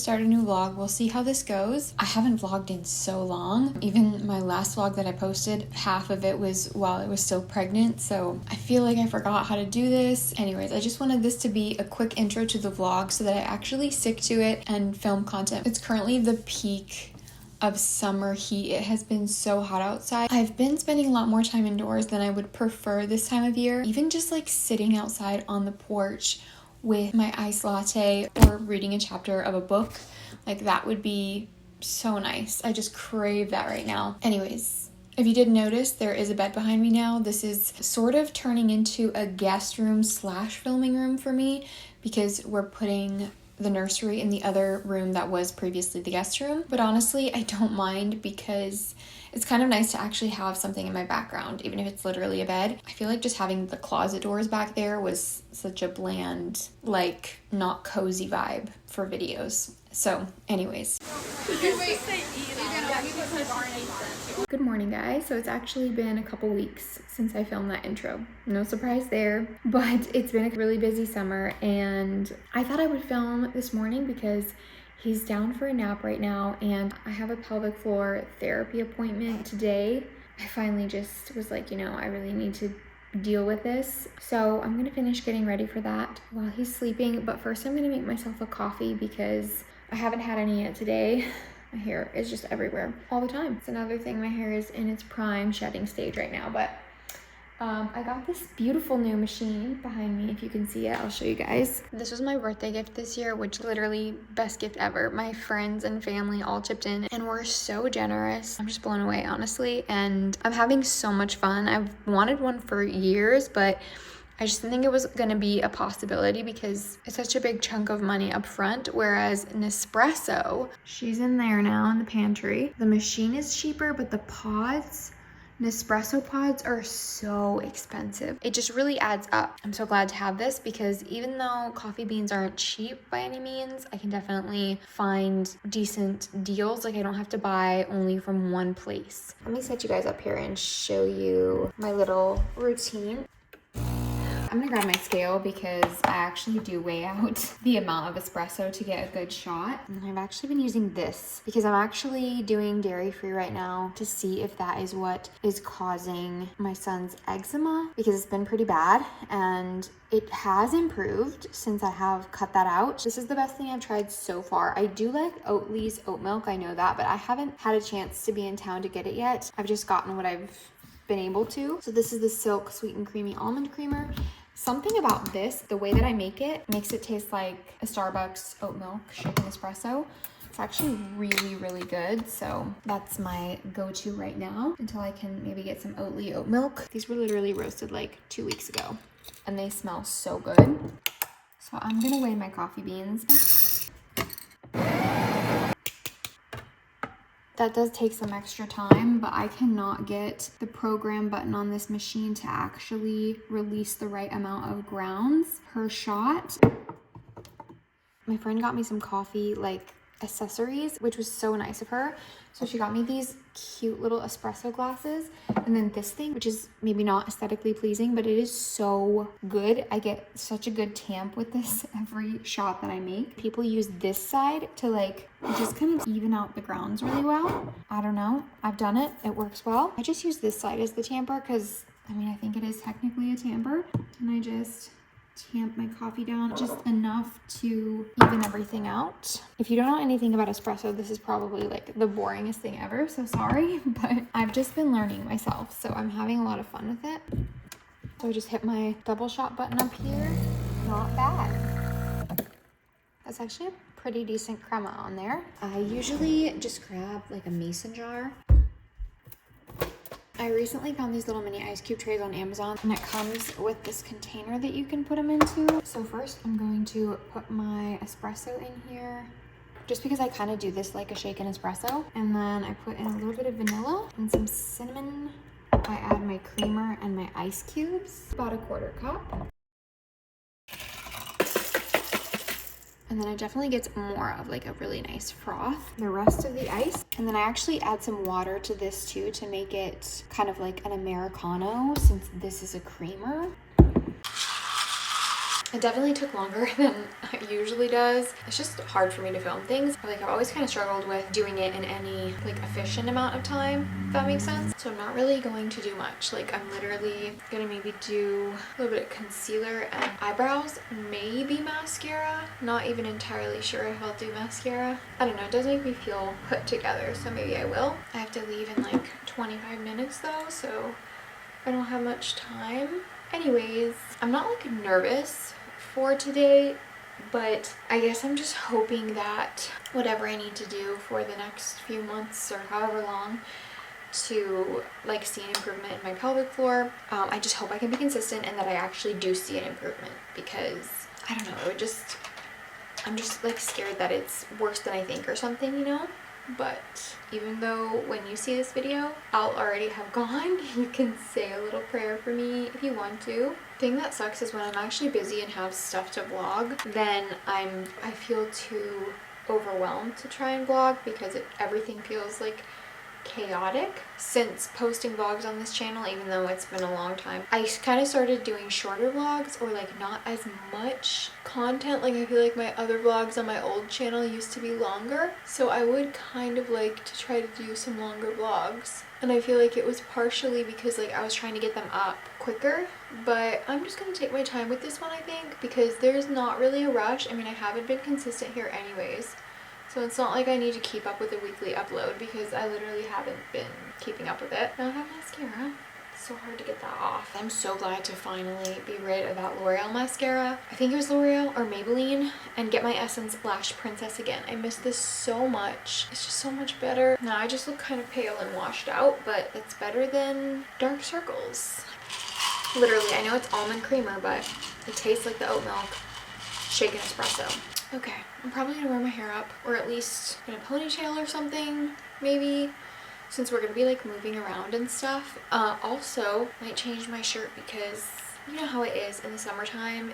start a new vlog. We'll see how this goes. I haven't vlogged in so long. Even my last vlog that I posted, half of it was while I was still pregnant, so I feel like I forgot how to do this. Anyways, I just wanted this to be a quick intro to the vlog so that I actually stick to it and film content. It's currently the peak of summer heat. It has been so hot outside. I've been spending a lot more time indoors than I would prefer this time of year. Even just like sitting outside on the porch with my iced latte or reading a chapter of a book, like that would be so nice. I just crave that right now. Anyways, if you did notice, there is a bed behind me now. This is sort of turning into a guest room slash filming room for me because we're putting the nursery in the other room that was previously the guest room. But honestly, I don't mind because it's kind of nice to actually have something in my background, even if it's literally a bed. I feel like just having the closet doors back there was such a bland, like not cozy vibe for videos. So anyways. Good morning, guys. So it's actually been a couple weeks since I filmed that intro. No surprise there, but it's been a really busy summer and I thought I would film this morning because he's down for a nap right now and I have a pelvic floor therapy appointment today. I finally just was like, I really need to deal with this. So I'm gonna finish getting ready for that while he's sleeping. But first I'm gonna make myself a coffee because I haven't had any yet today. My hair is just everywhere all the time. It's another thing, my hair is in its prime shedding stage right now, but I got this beautiful new machine behind me. If you can see it, I'll show you guys. This was my birthday gift this year, which literally best gift ever. My friends and family all chipped in and were so generous. I'm just blown away, honestly, and I'm having so much fun. I've wanted one for years, but I just didn't think it was gonna be a possibility because it's such a big chunk of money up front, whereas Nespresso, she's in there now in the pantry. The machine is cheaper, but the pods, Nespresso pods, are so expensive. It just really adds up. I'm so glad to have this because even though coffee beans aren't cheap by any means, I can definitely find decent deals. Like I don't have to buy only from one place. Let me set you guys up here and show you my little routine. I'm gonna grab my scale because I actually do weigh out the amount of espresso to get a good shot. And I've actually been using this because I'm actually doing dairy-free right now to see if that is what is causing my son's eczema because it's been pretty bad and it has improved since I have cut that out. This is the best thing I've tried so far. I do like Oatly's oat milk, I know that, but I haven't had a chance to be in town to get it yet. I've just gotten what I've been able to. So this is the Silk Sweet and Creamy Almond Creamer. Something about this, the way that I make it, makes it taste like a Starbucks oat milk shaken espresso. It's actually really, really good. So that's my go-to right now until I can maybe get some Oatly oat milk. These were literally roasted like 2 weeks ago and they smell so good. So I'm gonna weigh my coffee beans. That does take some extra time, but I cannot get the program button on this machine to actually release the right amount of grounds per shot. My friend got me some coffee like accessories, which was so nice of her. So she got me these cute little espresso glasses and then this thing, which is maybe not aesthetically pleasing, but it is so good. I get such a good tamp with this every shot that I make. People use this side to like just kind of even out the grounds really well. I don't know. I've done it. It works well. I just use this side as the tamper because I think it is technically a tamper. And I just tamp my coffee down just enough to even everything out. If you don't know anything about espresso, this is probably like the boringest thing ever, so sorry, but I've just been learning myself, so I'm having a lot of fun with it. So I just hit my double shot button up here. Not bad. That's actually a pretty decent crema on there. I usually just grab like a mason jar. I recently found these little mini ice cube trays on Amazon and it comes with this container that you can put them into. So first I'm going to put my espresso in here just because I kind of do this like a shaken espresso. And then I put in a little bit of vanilla and some cinnamon. I add my creamer and my ice cubes, about a 1/4 cup. And then it definitely gets more of like a really nice froth. The rest of the ice. And then I actually add some water to this too to make it kind of like an Americano since this is a creamer. It definitely took longer than it usually does. It's just hard for me to film things. Like I've always kind of struggled with doing it in any like efficient amount of time, if that makes sense. So I'm not really going to do much. Like I'm literally gonna maybe do a little bit of concealer and eyebrows, maybe mascara. Not even entirely sure if I'll do mascara. I don't know, it does make me feel put together, so maybe I will. I have to leave in like 25 minutes though, so I don't have much time. Anyways, I'm not like nervous for today, but I guess I'm just hoping that whatever I need to do for the next few months or however long to like see an improvement in my pelvic floor, I just hope I can be consistent and that I actually do see an improvement, because I don't know, I'm just like scared that it's worse than I think or something, you know? But even though when you see this video I'll already have gone, you can say a little prayer for me if you want to. The thing that sucks is when I'm actually busy and have stuff to vlog, then I feel too overwhelmed to try and vlog, because everything feels like chaotic. Since posting vlogs on this channel, even though it's been a long time, I kind of started doing shorter vlogs, or like not as much content. Like I feel like my other vlogs on my old channel used to be longer, so I would kind of like to try to do some longer vlogs. And I feel like it was partially because like I was trying to get them up quicker, but I'm just gonna take my time with this one, I think, because there's not really a rush. I mean, I haven't been consistent here anyways, so it's not like I need to keep up with a weekly upload, because I literally haven't been keeping up with it. Now I have mascara. It's so hard to get that off. I'm so glad to finally be rid of that L'Oreal mascara. I think it was L'Oreal or Maybelline, and get my Essence Lash Princess again. I miss this so much. It's just so much better. Now I just look kind of pale and washed out, but it's better than dark circles. Literally, I know it's almond creamer, but it tastes like the oat milk shaken espresso. Okay, I'm probably gonna wear my hair up, or at least in a ponytail or something, maybe, since we're gonna be like moving around and stuff. Also, might change my shirt, because you know how it is in the summertime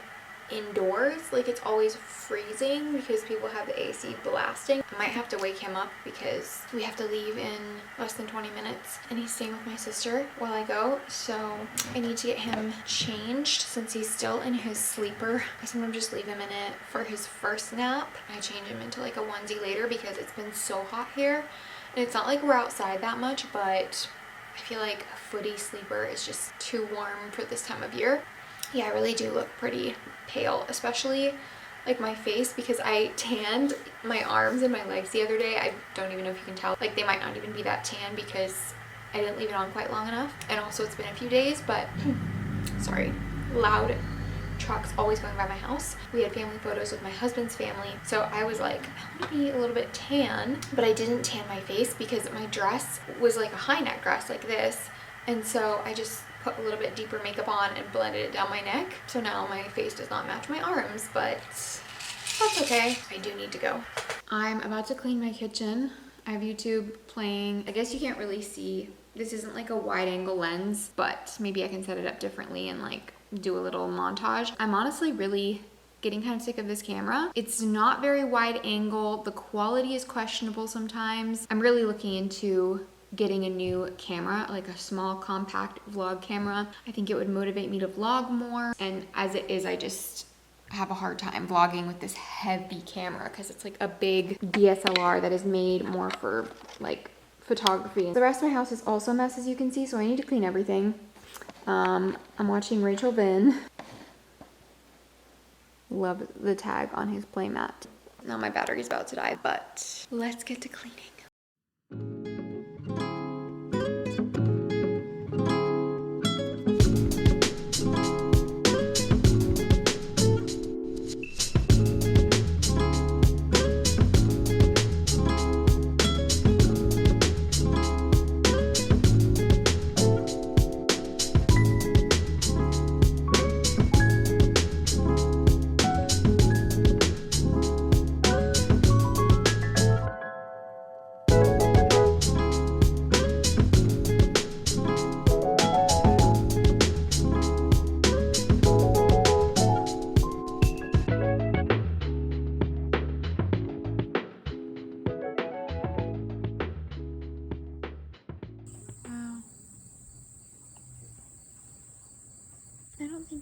indoors, like it's always freezing because people have the AC blasting. I might have to wake him up because we have to leave in less than 20 minutes and he's staying with my sister while I go, so I need to get him changed since he's still in his sleeper. I sometimes just leave him in it for his first nap. I change him into like a onesie later because it's been so hot here, and it's not like we're outside that much, but I feel like a footy sleeper is just too warm for this time of year. Yeah, I really do look pretty pale, especially like my face, because I tanned my arms and my legs the other day. I don't even know if you can tell. Like they might not even be that tan because I didn't leave it on quite long enough. And also it's been a few days, but sorry, loud trucks always going by my house. We had family photos with my husband's family, so I was like, I want to be a little bit tan, but I didn't tan my face because my dress was like a high neck dress like this, and so I just put a little bit deeper makeup on and blended it down my neck. So now my face does not match my arms, but that's okay. I do need to go. I'm about to clean my kitchen. I have YouTube playing. I guess you can't really see. This isn't like a wide angle lens, but maybe I can set it up differently and like do a little montage. I'm honestly really getting kind of sick of this camera. It's not very wide angle. The quality is questionable sometimes. I'm really looking into getting a new camera, like a small compact vlog camera. I think it would motivate me to vlog more, and as it is, I just have a hard time vlogging with this heavy camera because it's like a big DSLR that is made more for like photography. The rest of my house is also a mess, as you can see, so I need to clean everything. I'm watching Rachel Vin. Love the tag on his playmat. Now my battery's about to die, but let's get to cleaning.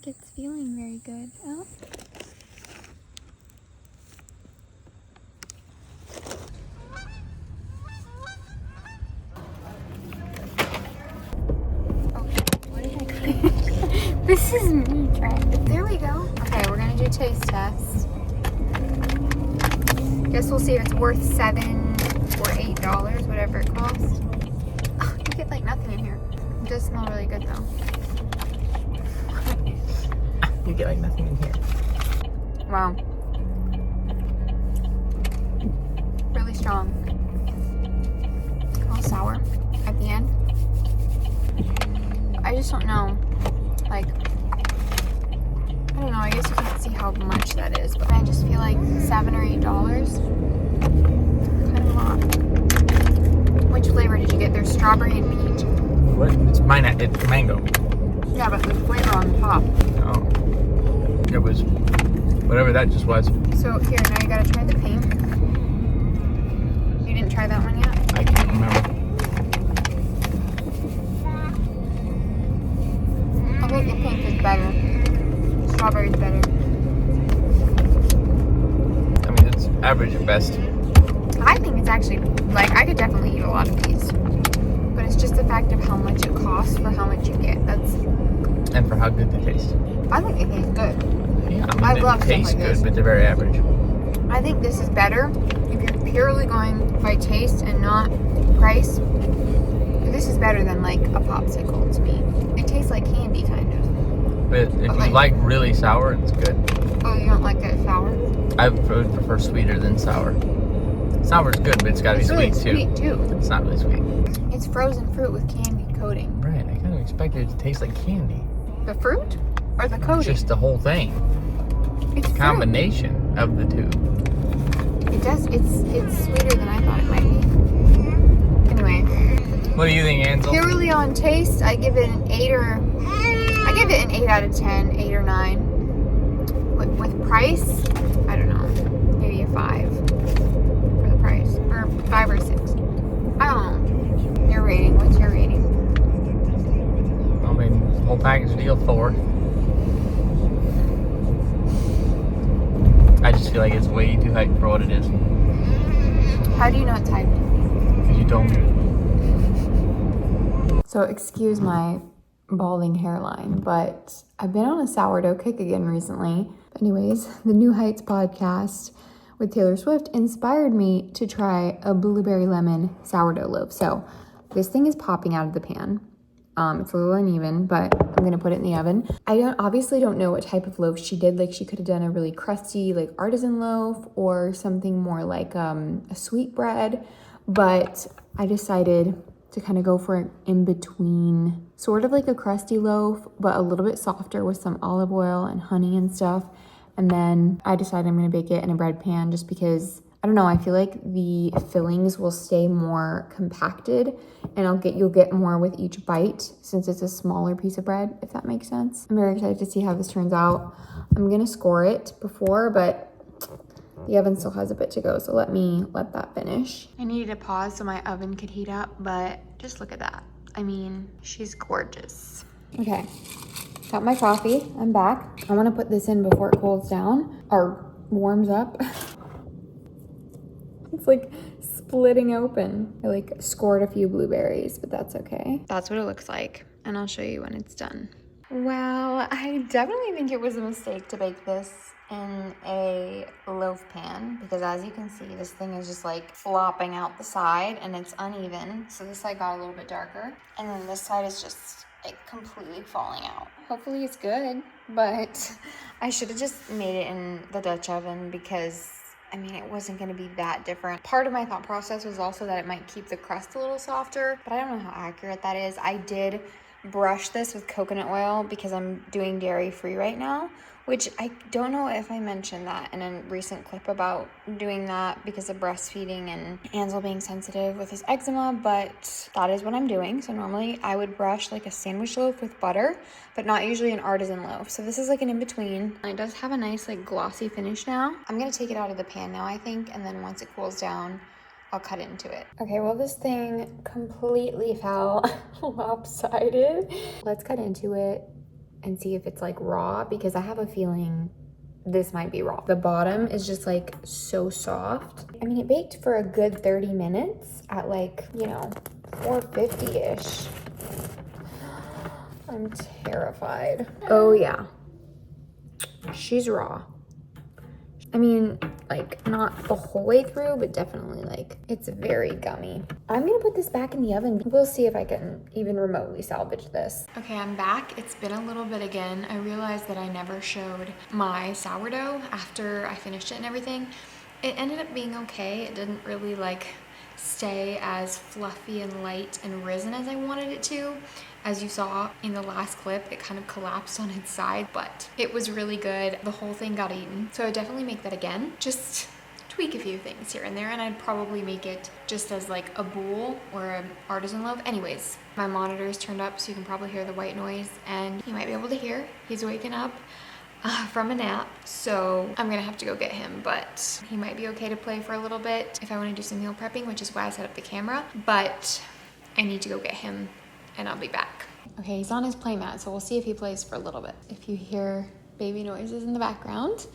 think it's feeling very good. Oh. This is me trying. There we go. Okay, we're gonna do taste test. Guess we'll see if it's worth $7 or $8, whatever it costs. Oh, you get like nothing in here. It does smell really good though. You get like nothing in here. Wow. Really strong. A little sour at the end. I just don't know. Like, I don't know, I guess you can't see how much that is, but I just feel like $7 or $8. Kind of a lot. Which flavor did you get? There's strawberry and peach. What? It's mango. Yeah, but the flavor on the top. Oh. It was whatever that just was. So here, now you gotta try the pink. You didn't try that one yet? I can't remember. I think the pink is better. Strawberry's better. I mean, it's average at best. I think it's actually, like, I could definitely eat a lot of these. But it's just the fact of how much it costs for how much you get. And for how good they taste. I think they taste good. Yeah, I mean, they taste good, but they're very average. I think this is better if you're purely going by taste and not price. This is better than, like, a popsicle to me. It tastes like candy, kind of. But if you like really sour, it's good. Oh, you don't like it sour? I would prefer sweeter than sour. Sour's good, but it's got to be really sweet too. It's not really sweet. It's frozen fruit with candy coating. Right, I kind of expected it to taste like candy. The fruit or the coating? Just the whole thing. It's a combination of the two. It does. It's sweeter than I thought it might be. Anyway. What do you think, Ansel? Purely on taste, I give it an 8 out of 10, 8 or 9. With price, I don't know, maybe a 5 for the price, or 5 or 6. I don't know. Your rating? What's your rating? I mean, whole package deal 4. I just feel like it's way too hyped for what it is. How do you know it's hyped? Because you told me. So excuse my balding hairline, but I've been on a sourdough kick again recently. Anyways, the New Heights podcast with Taylor Swift inspired me to try a blueberry lemon sourdough loaf. So this thing is popping out of the pan. It's a little uneven, but I'm gonna put it in the oven. I obviously don't know what type of loaf she did. Like, she could have done a really crusty, like, artisan loaf or something more like a sweet bread, but I decided to kind of go for an in-between, sort of like a crusty loaf, but a little bit softer with some olive oil and honey and stuff. And then I decided I'm gonna bake it in a bread pan just because, I don't know, I feel like the fillings will stay more compacted and you'll get more with each bite since it's a smaller piece of bread, if that makes sense. I'm very excited to see how this turns out. I'm gonna score it before, but the oven still has a bit to go, so let that finish. I needed to pause so my oven could heat up, but just look at that. I mean, she's gorgeous. Okay, got my coffee, I'm back. I wanna put this in before it cools down, or warms up. It's like splitting open. I like scored a few blueberries, but that's okay. That's what it looks like, and I'll show you when it's done. Well, I definitely think it was a mistake to bake this in a loaf pan because, as you can see, this thing is just like flopping out the side and it's uneven. So this side got a little bit darker, and then this side is just like completely falling out. Hopefully it's good, but I should have just made it in the Dutch oven because, I mean, it wasn't going to be that different. Part of my thought process was also that it might keep the crust a little softer, but I don't know how accurate that is. I did brush this with coconut oil because I'm doing dairy-free right now, which I don't know if I mentioned that in a recent clip about doing that because of breastfeeding and Ansel being sensitive with his eczema, but that is what I'm doing. So normally I would brush like a sandwich loaf with butter, but not usually an artisan loaf. So this is like an in-between. It does have a nice like glossy finish now. I'm gonna take it out of the pan now, I think, and then once it cools down, I'll cut it into it. Okay, well, this thing completely fell lopsided. Let's cut into it and see if it's like raw, because I have a feeling this might be raw. The bottom is just like so soft. I mean, it baked for a good 30 minutes at like, you know, 450-ish. I'm terrified. Oh yeah, she's raw. I mean, like not the whole way through, but definitely like it's very gummy. I'm gonna put this back in the oven. We'll see if I can even remotely salvage this. Okay, I'm back. It's been a little bit again. I realized that I never showed my sourdough after I finished it and everything. It ended up being okay. It didn't really like stay as fluffy and light and risen as I wanted it to. As you saw in the last clip, it kind of collapsed on its side, but it was really good. The whole thing got eaten. So I would definitely make that again. Just tweak a few things here and there, and I'd probably make it just as like a bowl or an artisan loaf. Anyways, my monitor is turned up so you can probably hear the white noise, and you might be able to hear he's waking up from a nap, so I'm gonna have to go get him, but he might be okay to play for a little bit if I want to do some meal prepping, which is why I set up the camera. But I need to go get him and I'll be back. Okay, he's on his play mat, so we'll see if he plays for a little bit. If you hear baby noises in the background,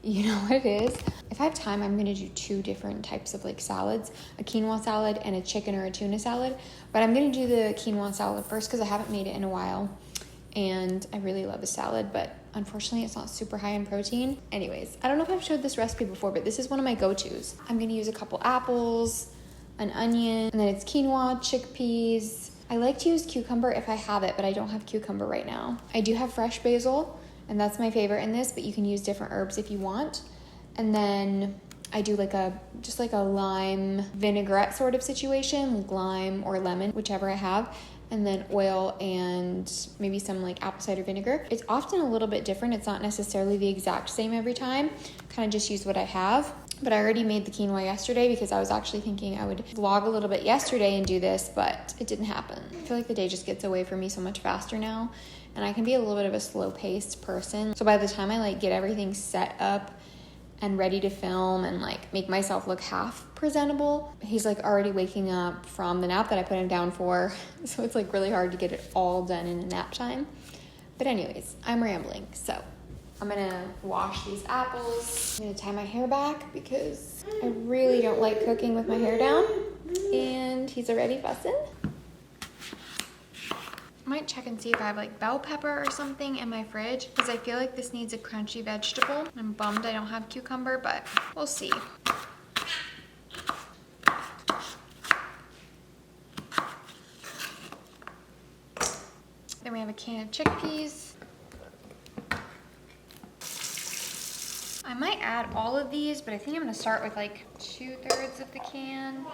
you know what it is. If I have time, I'm gonna do 2 different types of like salads, a quinoa salad and a chicken or a tuna salad. But I'm gonna do the quinoa salad first because I haven't made it in a while. And I really love a salad, but unfortunately it's not super high in protein. Anyways, I don't know if I've showed this recipe before, but this is one of my go-tos. I'm gonna use a couple apples, an onion, and then it's quinoa, chickpeas. I like to use cucumber if I have it, but I don't have cucumber right now. I do have fresh basil, and that's my favorite in this, but you can use different herbs if you want. And then I do like just like a lime vinaigrette sort of situation, like lime or lemon, whichever I have. And then oil and maybe some like apple cider vinegar. It's often a little bit different. It's not necessarily the exact same every time. Kind of just use what I have. But I already made the quinoa yesterday because I was actually thinking I would vlog a little bit yesterday and do this, but it didn't happen. I feel like the day just gets away from me so much faster now, and I can be a little bit of a slow-paced person. So by the time I like get everything set up and ready to film and like make myself look half presentable, he's like already waking up from the nap that I put him down for. So it's like really hard to get it all done in a nap time. But anyways, I'm rambling. So I'm gonna wash these apples. I'm gonna tie my hair back because I really don't like cooking with my hair down. And he's already fussing. I might check and see if I have like bell pepper or something in my fridge because I feel like this needs a crunchy vegetable. I'm bummed I don't have cucumber, but we'll see. Then we have a can of chickpeas. I might add all of these, but I think I'm gonna start with like 2/3 of the can.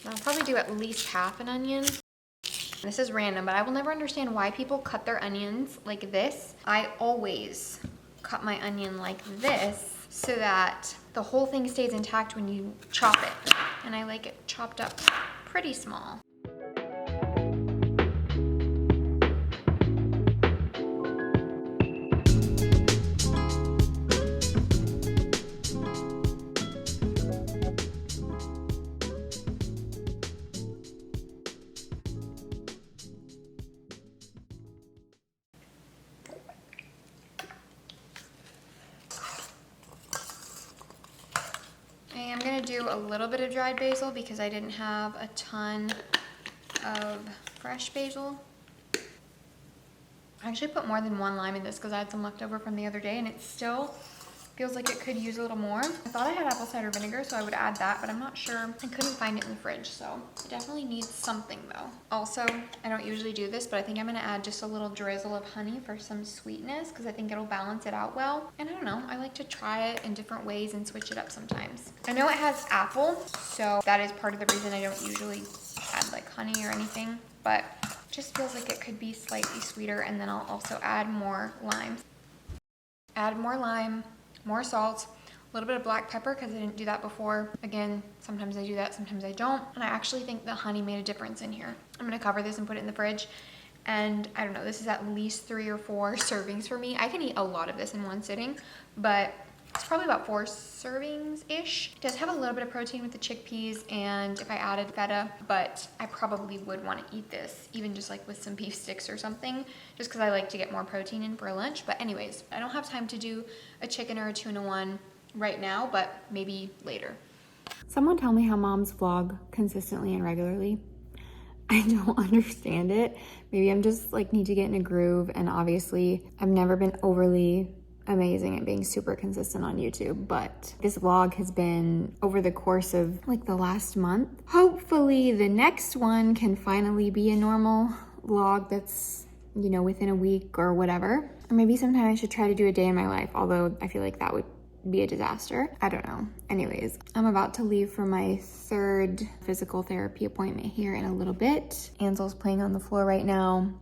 I'll probably do at least half an onion. This is random, but I will never understand why people cut their onions like this. I always cut my onion like this so that the whole thing stays intact when you chop it. And I like it chopped up pretty small. I'm gonna do a little bit of dried basil because I didn't have a ton of fresh basil. I actually put more than 1 lime in this because I had some left over from the other day and it still feels like it could use a little more. I thought I had apple cider vinegar, so I would add that, but I'm not sure. I couldn't find it in the fridge, so it definitely needs something though. Also, I don't usually do this, but I think I'm gonna add just a little drizzle of honey for some sweetness because I think it'll balance it out well. And I don't know, I like to try it in different ways and switch it up sometimes. I know it has apple, so that is part of the reason I don't usually add like honey or anything, but it just feels like it could be slightly sweeter. And then I'll also add more lime. Add more lime. More salt, a little bit of black pepper because I didn't do that before. Again, sometimes I do that, sometimes I don't. And I actually think the honey made a difference in here. I'm gonna cover this and put it in the fridge. And I don't know, this is at least 3 or 4 servings for me. I can eat a lot of this in one sitting, but It's probably about 4 servings-ish. It does have a little bit of protein with the chickpeas and if I added feta, but I probably would want to eat this even just like with some beef sticks or something, just because I like to get more protein in for lunch. But anyways, I don't have time to do a chicken or a 2-in-1 right now, but maybe later. Someone tell me how moms vlog consistently and regularly. I don't understand it. Maybe I'm just like need to get in a groove, and obviously I've never been overly amazing at being super consistent on YouTube, but this vlog has been over the course of like the last month. Hopefully the next one can finally be a normal vlog that's, you know, within a week or whatever. Or maybe sometime I should try to do a day in my life, although I feel like that would be a disaster. I don't know. Anyways, I'm about to leave for my 3rd physical therapy appointment here in a little bit. Ansel's playing on the floor right now.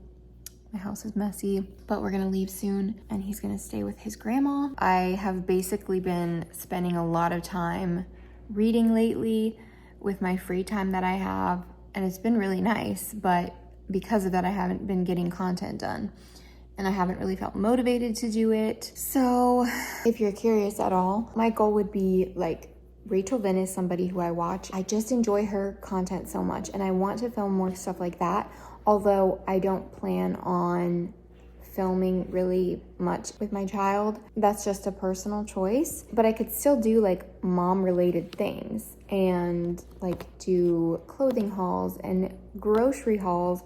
My house is messy, but we're gonna leave soon and he's gonna stay with his grandma. I have basically been spending a lot of time reading lately with my free time that I have, and it's been really nice, but because of that, I haven't been getting content done and I haven't really felt motivated to do it. So if you're curious at all, my goal would be like, Rachel Vin is somebody who I watch. I just enjoy her content so much and I want to film more stuff like that. Although I don't plan on filming really much with my child. That's just a personal choice. But I could still do like mom related things and like do clothing hauls and grocery hauls.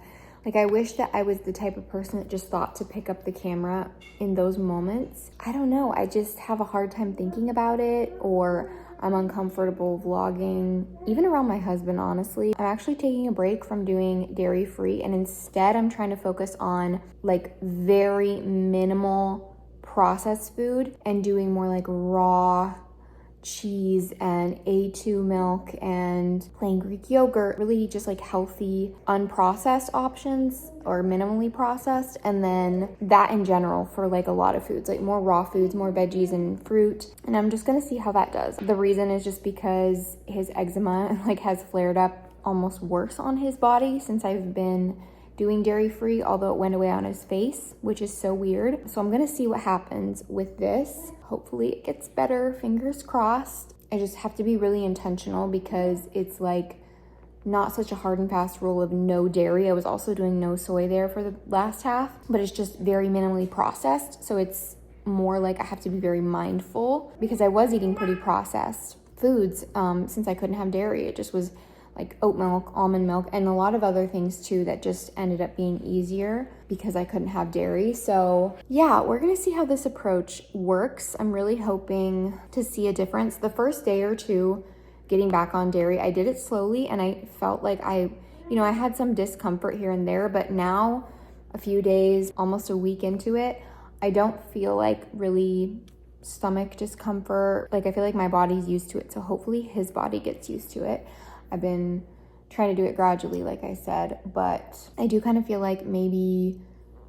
Like I wish that I was the type of person that just thought to pick up the camera in those moments. I don't know, I just have a hard time thinking about it, or I'm uncomfortable vlogging, even around my husband, honestly. I'm actually taking a break from doing dairy free, and instead I'm trying to focus on like very minimal processed food and doing more like raw cheese and A2 milk and plain Greek yogurt, really just like healthy, unprocessed options or minimally processed. And then that in general for like a lot of foods, like more raw foods, more veggies and fruit. And I'm just gonna see how that does. The reason is just because his eczema like has flared up almost worse on his body since I've been doing dairy free, although it went away on his face, which is so weird. So I'm gonna see what happens with this. Hopefully it gets better, fingers crossed. I just have to be really intentional because it's like not such a hard and fast rule of no dairy. I was also doing no soy there for the last half, but it's just very minimally processed. So it's more like I have to be very mindful because I was eating pretty processed foods since I couldn't have dairy. It just was like oat milk, almond milk, and a lot of other things too that just ended up being easier because I couldn't have dairy. So yeah, we're gonna see how this approach works. I'm really hoping to see a difference. The first day or two getting back on dairy, I did it slowly and I felt like I had some discomfort here and there, but now a few days, almost a week into it, I don't feel like really stomach discomfort. Like I feel like my body's used to it. So hopefully his body gets used to it. I've been trying to do it gradually, like I said, but I do kind of feel like maybe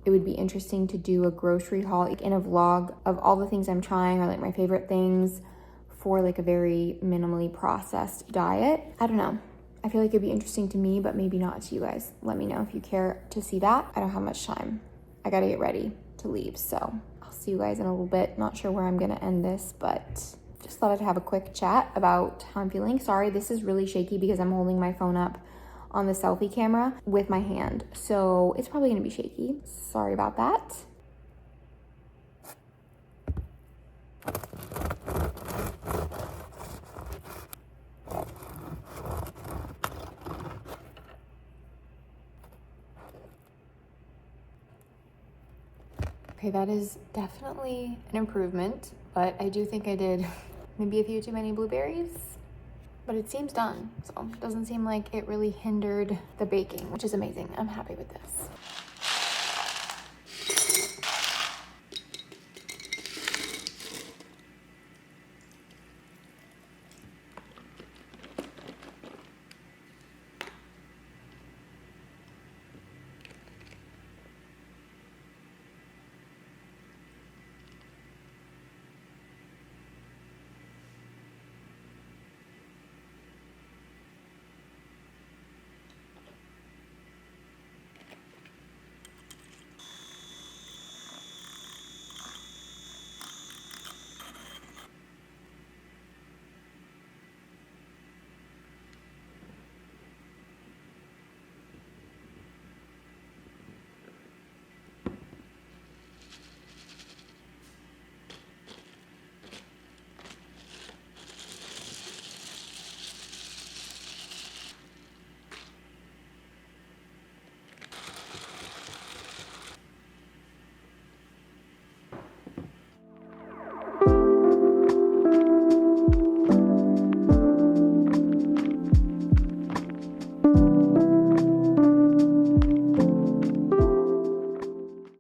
it would be interesting to do a grocery haul in a vlog of all the things I'm trying or like my favorite things for like a very minimally processed diet. I don't know. I feel like it'd be interesting to me, but maybe not to you guys. Let me know if you care to see that. I don't have much time. I gotta get ready to leave, so I'll see you guys in a little bit. Not sure where I'm gonna end this, but just thought I'd have a quick chat about how I'm feeling. Sorry, this is really shaky because I'm holding my phone up on the selfie camera with my hand. So it's probably gonna be shaky. Sorry about that. Okay, that is definitely an improvement, but I do think I did maybe a few too many blueberries, but it seems done. So it doesn't seem like it really hindered the baking, which is amazing. I'm happy with this.